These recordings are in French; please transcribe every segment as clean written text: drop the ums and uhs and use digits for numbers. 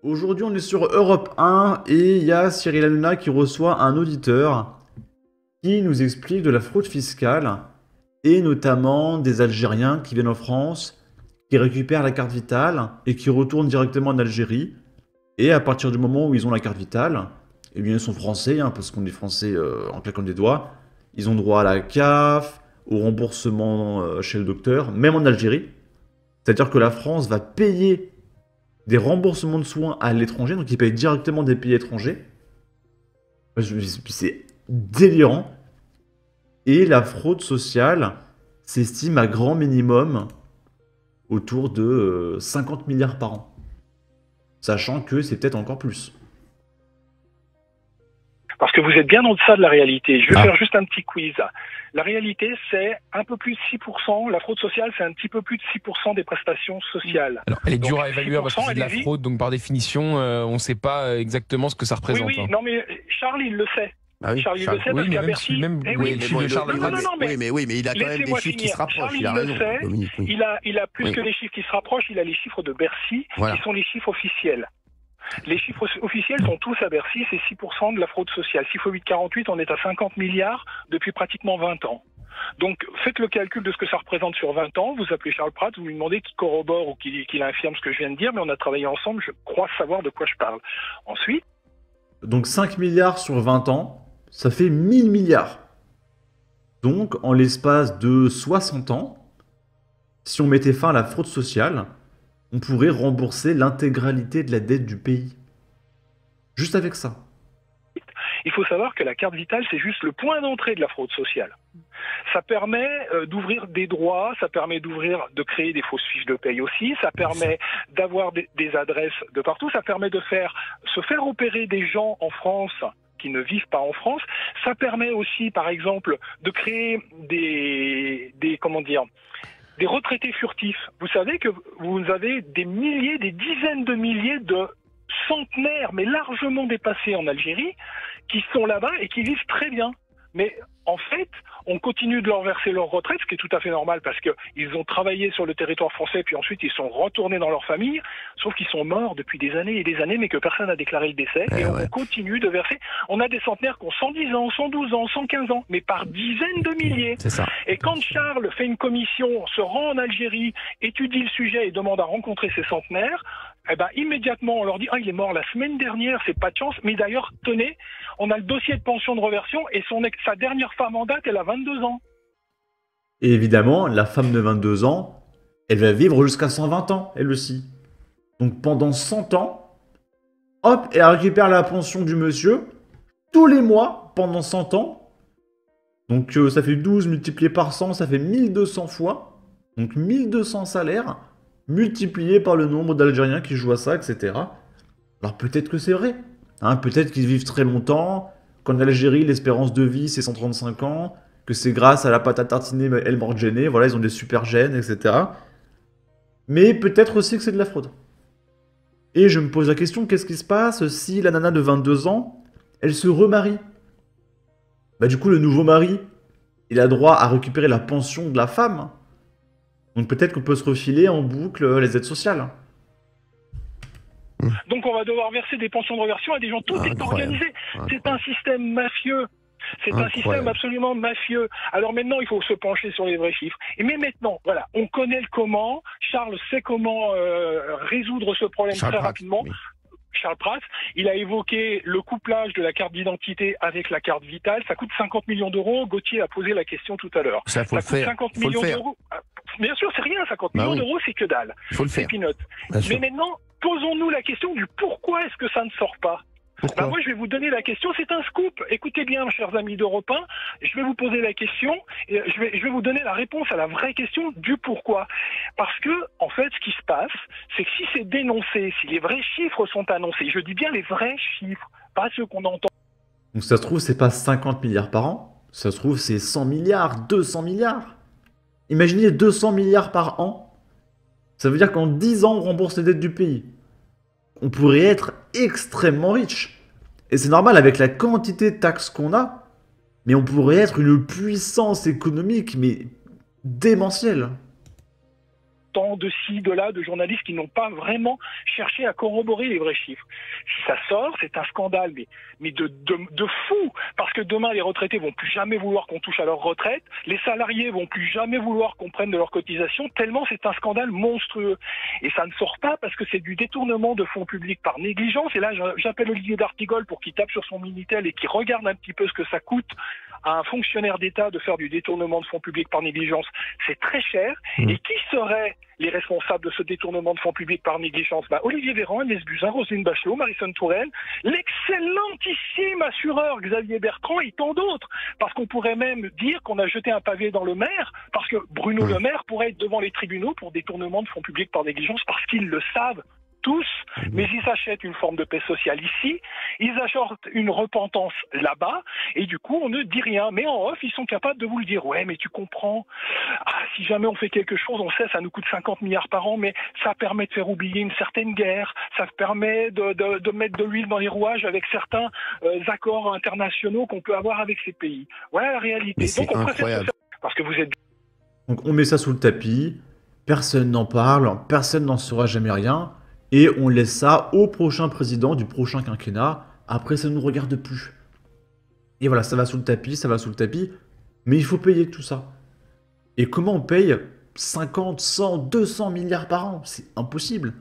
Aujourd'hui, on est sur Europe 1 et il y a Cyril Hanouna qui reçoit un auditeur qui nous explique de la fraude fiscale et notamment des Algériens qui viennent en France, qui récupèrent la carte vitale et qui retournent directement en Algérie. Et à partir du moment où ils ont la carte vitale, eh bien ils sont français, hein, parce qu'on est français en claquant des doigts. Ils ont droit à la CAF, au remboursement chez le docteur, même en Algérie. C'est-à-dire que la France va payer des remboursements de soins à l'étranger, donc ils payent directement des pays étrangers. C'est délirant. Et la fraude sociale s'estime à grand minimum autour de 50 milliards par an. Sachant que c'est peut-être encore plus. Parce que vous êtes bien en deçà de la réalité. Je vais faire juste un petit quiz. La réalité, c'est un peu plus de 6%. La fraude sociale, c'est un petit peu plus de 6% des prestations sociales. Alors, elle est dure Donc, à évaluer parce que c'est de la fraude, donc par définition, on ne sait pas exactement ce que ça représente. Oui, non mais Charles, il le sait. Ah oui, Charles, il le sait parce qu'à Bercy... mais il a quand même des chiffres qui se rapprochent. Charles, il a raison, le sait. Dominique, oui. Il a plus que les chiffres qui se rapprochent, il a les chiffres de Bercy, Voilà. qui sont les chiffres officiels. Les chiffres officiels sont tous à Bercy, c'est 6% de la fraude sociale. 6 x 8, 48, on est à 50 milliards depuis pratiquement 20 ans. Donc faites le calcul de ce que ça représente sur 20 ans, vous appelez Charles Pratt, vous lui demandez qu'il corrobore ou qu'il infirme ce que je viens de dire, mais on a travaillé ensemble, je crois savoir de quoi je parle. Ensuite... Donc 5 milliards sur 20 ans, ça fait 1000 milliards. Donc en l'espace de 60 ans, si on mettait fin à la fraude sociale, on pourrait rembourser l'intégralité de la dette du pays. Juste avec ça. Il faut savoir que la carte vitale, c'est juste le point d'entrée de la fraude sociale. Ça permet d'ouvrir des droits, ça permet de créer des fausses fiches de paye aussi, ça permet d'avoir des adresses de partout, ça permet de se faire opérer des gens en France qui ne vivent pas en France. Ça permet aussi, par exemple, de créer des retraités furtifs. Vous savez que vous avez des dizaines de milliers de centenaires, mais largement dépassés en Algérie, qui sont là-bas et qui vivent très bien. Mais en fait, on continue de leur verser leur retraite, ce qui est tout à fait normal parce qu'ils ont travaillé sur le territoire français, puis ensuite ils sont retournés dans leur famille, sauf qu'ils sont morts depuis des années et des années, mais que personne n'a déclaré le décès, et on continue de verser. On a des centenaires qui ont 110 ans, 112 ans, 115 ans, mais par dizaines de milliers. C'est ça. Et quand Charles fait une commission, se rend en Algérie, étudie le sujet et demande à rencontrer ces centenaires, eh ben, immédiatement, on leur dit « Ah, il est mort la semaine dernière, c'est pas de chance. » Mais d'ailleurs, tenez, on a le dossier de pension de reversion et sa dernière femme en date, elle a 22 ans. Et évidemment, la femme de 22 ans, elle va vivre jusqu'à 120 ans, elle aussi. Donc pendant 100 ans, hop, elle récupère la pension du monsieur, tous les mois, pendant 100 ans. Donc ça fait 12 multiplié par 100, ça fait 1200 fois. Donc 1200 salaires, multiplié par le nombre d'Algériens qui jouent à ça, etc. Alors peut-être que c'est vrai. Hein, peut-être qu'ils vivent très longtemps, qu'en Algérie, l'espérance de vie, c'est 135 ans, que c'est grâce à la pâte à tartiner El Morgiane, voilà, ils ont des super gènes, etc. Mais peut-être aussi que c'est de la fraude. Et je me pose la question, qu'est-ce qui se passe si la nana de 22 ans, elle se remarie? Bah du coup, le nouveau mari, il a droit à récupérer la pension de la femme. Donc peut-être qu'on peut se refiler en boucle les aides sociales. Donc on va devoir verser des pensions de reversion à des gens. Tout est organisé. C'est un système mafieux. C'est un système absolument mafieux. Alors maintenant, il faut se pencher sur les vrais chiffres. Mais maintenant, voilà, on connaît le comment. Charles sait comment résoudre ce problème très rapidement. Oui. Charles Pratt, il a évoqué le couplage de la carte d'identité avec la carte vitale. Ça coûte 50 millions d'euros. Gauthier a posé la question tout à l'heure. Ça, faut le faire. 50 millions d'euros. Bien sûr, c'est rien. 50 millions d'euros, c'est que dalle. Il faut le faire. Mais maintenant, posons-nous la question du pourquoi est-ce que ça ne sort pas. Ben moi, je vais vous donner la question. C'est un scoop. Écoutez bien, chers amis d'Europe 1. Je vais vous poser la question et je vais vous donner la réponse à la vraie question du pourquoi. Parce que, en fait, ce qui se passe, c'est que si c'est dénoncé, si les vrais chiffres sont annoncés, je dis bien les vrais chiffres, pas ceux qu'on entend. Donc ça se trouve, c'est pas 50 milliards par an. Ça se trouve, c'est 100 milliards, 200 milliards. Imaginez 200 milliards par an. Ça veut dire qu'en 10 ans, on rembourse les dettes du pays. On pourrait être extrêmement riche. Et c'est normal avec la quantité de taxes qu'on a, mais on pourrait être une puissance économique, mais démentielle. autant de ci, de là, de journalistes qui n'ont pas vraiment cherché à corroborer les vrais chiffres. Si ça sort, c'est un scandale, mais de fou, parce que demain, les retraités vont plus jamais vouloir qu'on touche à leur retraite, les salariés vont plus jamais vouloir qu'on prenne de leurs cotisations, tellement c'est un scandale monstrueux. Et ça ne sort pas parce que c'est du détournement de fonds publics par négligence. Et là, j'appelle Olivier d'Artigol pour qu'il tape sur son Minitel et qu'il regarde un petit peu ce que ça coûte à un fonctionnaire d'État de faire du détournement de fonds publics par négligence. C'est très cher. Et qui seraient les responsables de ce détournement de fonds publics par négligence? Olivier Véran, Agnès Buzyn, Roselyne Bachelot, Marisol Touraine, l'excellentissime assureur Xavier Bertrand et tant d'autres. Parce qu'on pourrait même dire qu'on a jeté un pavé dans le maire, parce que Bruno Le Maire pourrait être devant les tribunaux pour détournement de fonds publics par négligence, parce qu'ils le savent tous, mais ils achètent une forme de paix sociale ici, ils achètent une repentance là-bas, et du coup, on ne dit rien. Mais en off, ils sont capables de vous le dire. Ouais, mais tu comprends, si jamais on fait quelque chose, on sait, ça nous coûte 50 milliards par an, mais ça permet de faire oublier une certaine guerre, ça permet de mettre de l'huile dans les rouages avec certains accords internationaux qu'on peut avoir avec ces pays. Voilà la réalité. Mais c'est incroyable. Parce que vous êtes... Donc on met ça sous le tapis, personne n'en parle, personne n'en saura jamais rien, et on laisse ça au prochain président du prochain quinquennat. Après, ça ne nous regarde plus. Et voilà, ça va sous le tapis, mais il faut payer tout ça. Et comment on paye 50, 100, 200 milliards par an? C'est impossible.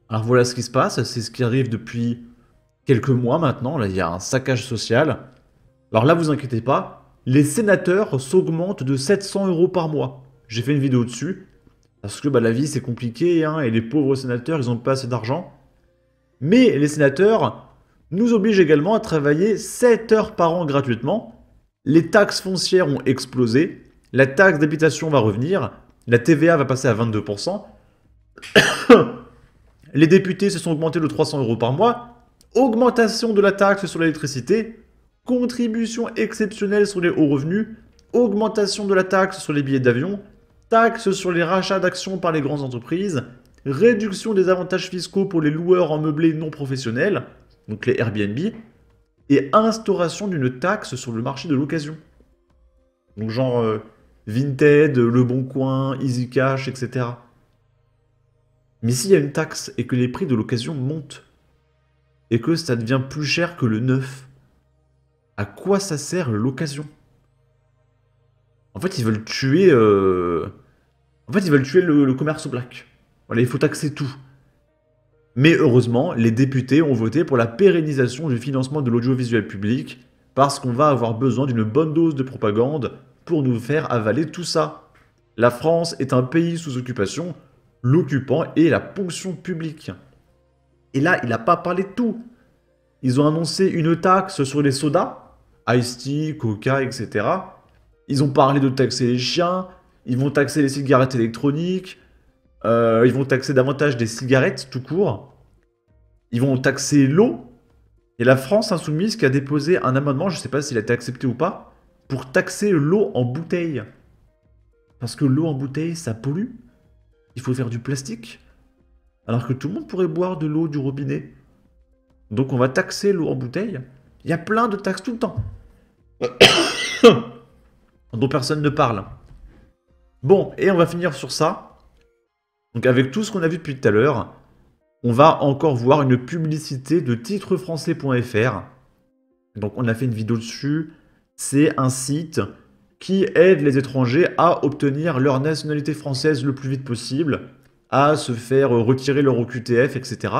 Alors voilà ce qui se passe, c'est ce qui arrive depuis quelques mois maintenant. Là, il y a un saccage social. Alors là, vous inquiétez pas, les sénateurs s'augmentent de 700 € par mois. J'ai fait une vidéo dessus. Parce que la vie c'est compliqué, et les pauvres sénateurs, ils n'ont pas assez d'argent. Mais les sénateurs nous obligent également à travailler 7 heures par an gratuitement. Les taxes foncières ont explosé. La taxe d'habitation va revenir. La TVA va passer à 22%. Les députés se sont augmentés de 300 € par mois. Augmentation de la taxe sur l'électricité. Contribution exceptionnelle sur les hauts revenus. Augmentation de la taxe sur les billets d'avion. Taxes sur les rachats d'actions par les grandes entreprises, réduction des avantages fiscaux pour les loueurs en meublé non professionnels, donc les Airbnb, et instauration d'une taxe sur le marché de l'occasion. Donc genre Vinted, Le Bon Coin, Easy Cash, etc. Mais s'il y a une taxe et que les prix de l'occasion montent, et que ça devient plus cher que le neuf, à quoi ça sert l'occasion? En fait, ils veulent tuer... le commerce black. Voilà, il faut taxer tout. Mais heureusement, les députés ont voté pour la pérennisation du financement de l'audiovisuel public, parce qu'on va avoir besoin d'une bonne dose de propagande pour nous faire avaler tout ça. La France est un pays sous occupation, l'occupant est la ponction publique. Et là, il n'a pas parlé de tout. Ils ont annoncé une taxe sur les sodas, Ice Tea, Coca, etc. Ils ont parlé de taxer les chiens, ils vont taxer les cigarettes électroniques, ils vont taxer davantage des cigarettes tout court, ils vont taxer l'eau. Et la France Insoumise qui a déposé un amendement, je ne sais pas s'il a été accepté ou pas, pour taxer l'eau en bouteille. Parce que l'eau en bouteille, ça pollue. Il faut faire du plastique. Alors que tout le monde pourrait boire de l'eau du robinet. Donc on va taxer l'eau en bouteille. Il y a plein de taxes tout le temps. Dont personne ne parle. Bon, et on va finir sur ça. Donc avec tout ce qu'on a vu depuis tout à l'heure, on va encore voir une publicité de titrefrançais.fr. Donc on a fait une vidéo dessus. C'est un site qui aide les étrangers à obtenir leur nationalité française le plus vite possible, à se faire retirer leur OQTF, etc.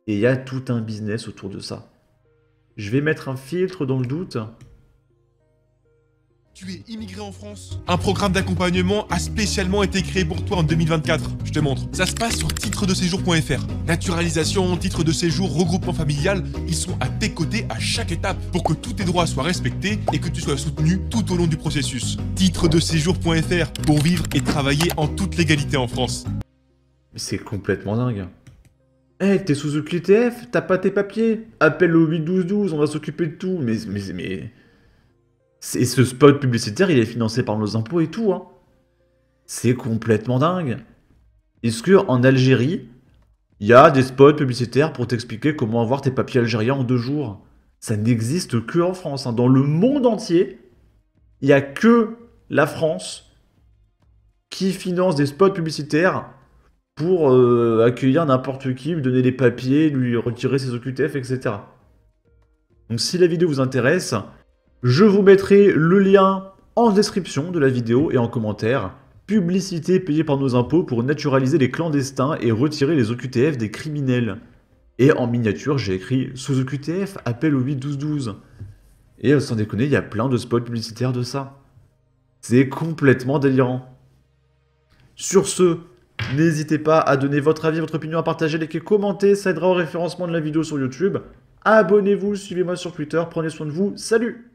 Et il y a tout un business autour de ça. Je vais mettre un filtre dans le doute. Tu es immigré en France? Un programme d'accompagnement a spécialement été créé pour toi en 2024. Je te montre. Ça se passe sur titredeséjour.fr. Naturalisation, titre de séjour, regroupement familial, ils sont à tes côtés à chaque étape pour que tous tes droits soient respectés et que tu sois soutenu tout au long du processus. Titredeséjour.fr pour vivre et travailler en toute légalité en France. Mais c'est complètement dingue. Hey, t'es sous OQTF, t'as pas tes papiers. Appelle au 81212, on va s'occuper de tout. Mais... Et ce spot publicitaire, il est financé par nos impôts et tout, hein. C'est complètement dingue. Est-ce qu'en Algérie, il y a des spots publicitaires pour t'expliquer comment avoir tes papiers algériens en 2 jours? Ça n'existe que en France, hein. Dans le monde entier, il n'y a que la France qui finance des spots publicitaires pour accueillir n'importe qui, lui donner des papiers, lui retirer ses OQTF, etc. Donc si la vidéo vous intéresse, je vous mettrai le lien en description de la vidéo et en commentaire. Publicité payée par nos impôts pour naturaliser les clandestins et retirer les OQTF des criminels. Et en miniature, j'ai écrit sous OQTF, appel au 8-12-12. Et sans déconner, il y a plein de spots publicitaires de ça. C'est complètement délirant. Sur ce, n'hésitez pas à donner votre avis, votre opinion, à partager, liker, commenter, ça aidera au référencement de la vidéo sur YouTube. Abonnez-vous, suivez-moi sur Twitter, prenez soin de vous, salut!